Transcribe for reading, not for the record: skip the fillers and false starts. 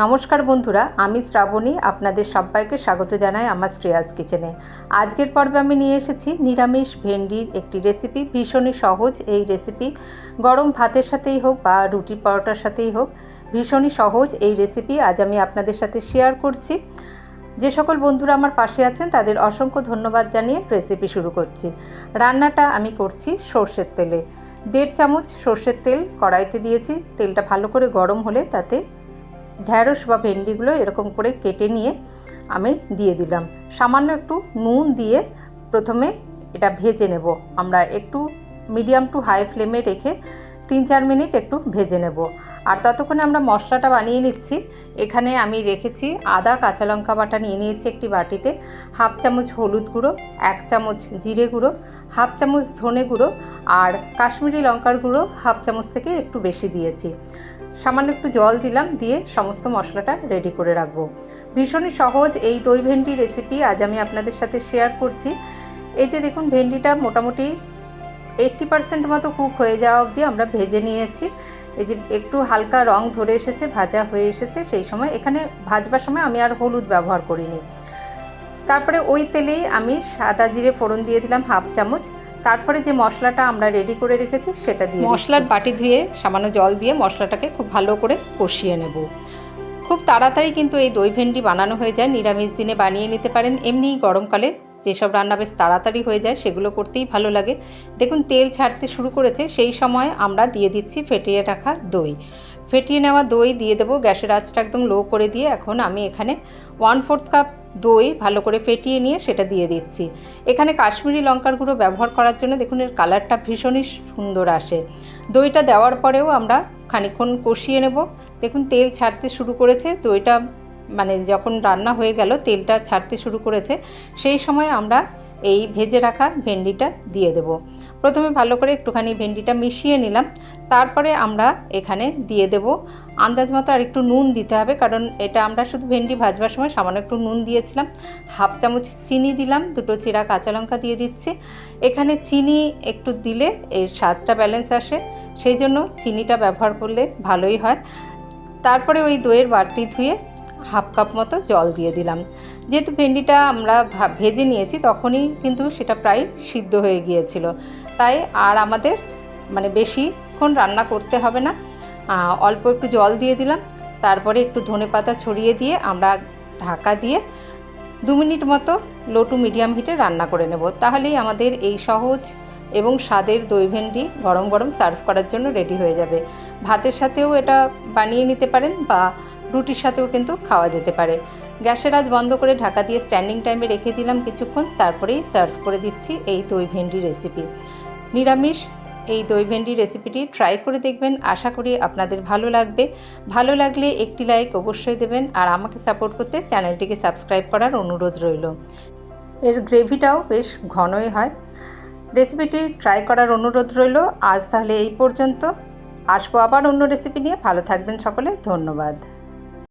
নমস্কার বন্ধুরা, আমি শ্রাবণী আপনাদের সবাইকে স্বাগত জানাই আমার শ্রেয়াস কিচেনে। আজকের পর্বে আমি নিয়ে এসেছি নিরামিষ ভেন্ডির একটি রেসিপি। ভীষণই সহজ এই রেসিপি, গরম ভাতের সাথেই হোক বা রুটি পরোটার সাথেই হোক, ভীষণই সহজ এই রেসিপি আজ আমি আপনাদের সাথে শেয়ার করছি। যে সকল বন্ধুরা আমার পাশে আছেন তাদের অসংখ্য ধন্যবাদ জানিয়ে রেসিপি শুরু করছি। রান্নাটা আমি করছি সর্ষের তেলে। 1.5 চামচ সর্ষের তেল কড়াইতে দিয়েছি। তেলটা ভালো করে গরম হলে তাতে ঢ্যাঁড়স বা ভেন্ডিগুলো এরকম করে কেটে নিয়ে আমি দিয়ে দিলাম। সামান্য একটু নুন দিয়ে প্রথমে এটা ভেজে নেব। আমরা একটু মিডিয়াম টু হাই ফ্লেমে রেখে 3-4 মিনিট একটু ভেজে নেব। আর ততক্ষণে আমরা মশলাটা বানিয়ে নিচ্ছি। এখানে আমি রেখেছি আদা কাঁচা লঙ্কা বাটা নিয়ে নিয়েছি একটি বাটিতে, 1/2 চামচ হলুদ গুঁড়ো, 1 চামচ জিরে গুঁড়ো, 1/2 চামচ ধনে গুঁড়ো আর কাশ্মীরি লঙ্কার গুঁড়ো 1/2 চামচ থেকে একটু বেশি দিয়েছি। সামান্য একটু জল দিলাম, দিয়ে সমস্ত মশলাটা রেডি করে রাখবো। ভীষণই সহজ এই দই ভেন্ডি রেসিপি আজ আমি আপনাদের সাথে শেয়ার করছি। এই যে দেখুন, ভেন্ডিটা মোটামুটি 80% মতো কুক হয়ে যাওয়া অবধি আমরা ভেজে নিয়েছি। এই যে একটু হালকা রং ধরে এসেছে, ভাজা হয়ে এসেছে, সেই সময় এখানে ভাজবার সময় আমি আর হলুদ ব্যবহার করিনি। তারপরে ওই তেলেই আমি সাদা জিরে ফোড়ন দিয়ে দিলাম 1/2 চামচ। তারপরে যে মশলাটা আমরা রেডি করে রেখেছি সেটা দিয়ে মশলার বাটি ধুয়ে সামান্য জল দিয়ে মশলাটাকে খুব ভালো করে কষিয়ে নেব। খুব তাড়াতাড়ি কিন্তু এই দই ভেন্ডি বানানো হয়ে যায়। নিরামিষ দিনে বানিয়ে নিতে পারেন। এমনি গরমকালে যেসব রান্না বেশ তাড়াতাড়ি হয়ে যায় সেগুলো করতেই ভালো লাগে। দেখুন তেল ছাড়তে শুরু করেছে, সেই সময় আমরা দিয়ে দিচ্ছি ফেটিয়ে রাখা দই। ফেটিয়ে নেওয়া দই দিয়ে দেবো। গ্যাসের আঁচটা একদম লো করে দিয়ে এখন আমি এখানে 1/4 কাপ দই ভালো করে ফেটিয়ে নিয়ে সেটা দিয়ে দিচ্ছি। এখানে কাশ্মীরি লঙ্কার গুঁড়ো ব্যবহার করার জন্য দেখুন এর কালারটা ভীষণই সুন্দর আসে। দইটা দেওয়ার পরেও আমরা খানিকক্ষণ কষিয়ে নেব। দেখুন তেল ছাড়তে শুরু করেছে, দইটা মানে যখন রান্না হয়ে গেল তেলটা ছাড়তে শুরু করেছে, সেই সময় আমরা এই ভেজে রাখা ভেন্ডিটা দিয়ে দেব। প্রথমে ভালো করে একটুখানি ভেন্ডিটা মিশিয়ে নিলাম। তারপরে আমরা এখানে দিয়ে দেব আন্দাজ মতো আর একটু নুন দিতে হবে, কারণ এটা আমরা শুধু ভেন্ডি ভাজবার সময় সামান্য একটু নুন দিয়েছিলাম। 1/2 চামচ চিনি দিলাম, 2টো চিরা কাঁচা লঙ্কা দিয়ে দিচ্ছি। এখানে চিনি একটু দিলে এর স্বাদটা ব্যালেন্স আসে, সেই জন্য চিনিটা ব্যবহার করলে ভালোই হয়। তারপরে ওই দইয়ের বাটি ধুয়ে 1/2 কাপ মতো জল দিয়ে দিলাম। যেহেতু ভেন্ডিটা আমরা ভেজে নিয়েছি তখনই কিন্তু সেটা প্রায় সিদ্ধ হয়ে গিয়েছিল, তাই আর আমাদের মানে বেশিক্ষণ রান্না করতে হবে না। অল্প একটু জল দিয়ে দিলাম। তারপরে একটু ধনেপাতা ছড়িয়ে দিয়ে আমরা ঢাকা দিয়ে 2 মিনিট মতো লো টু মিডিয়াম হিটে রান্না করে নেব। তাহলেই আমাদের এই সহজ এবং স্বাদের দই ভেন্ডি গরম গরম সার্ভ করার জন্য রেডি হয়ে যাবে। ভাতের সাথেও এটা বানিয়ে নিতে পারেন বা রুটির সাথেও কিন্তু খাওয়া যেতে পারে। গ্যাসের আঁচ বন্ধ করে ঢাকা দিয়ে স্ট্যান্ডিং টাইমে রেখে দিলাম কিছুক্ষণ, তারপরেই সার্ভ করে দিচ্ছি এই দই ভেন্ডি রেসিপি। নিরামিষ এই দই ভেন্ডি রেসিপিটি ট্রাই করে দেখবেন, আশা করি আপনাদের ভালো লাগবে। ভালো লাগলে একটি লাইক অবশ্যই দেবেন, আর আমাকে সাপোর্ট করতে চ্যানেলটিকে সাবস্ক্রাইব করার অনুরোধ রইল। এর গ্রেভিটাও বেশ ঘনই হয়। রেসিপিটি ট্রাই করার অনুরোধ রইল। আজ তাহলে এই পর্যন্ত, আসবো আবার অন্য রেসিপি নিয়ে। ভালো থাকবেন সকলে, ধন্যবাদ।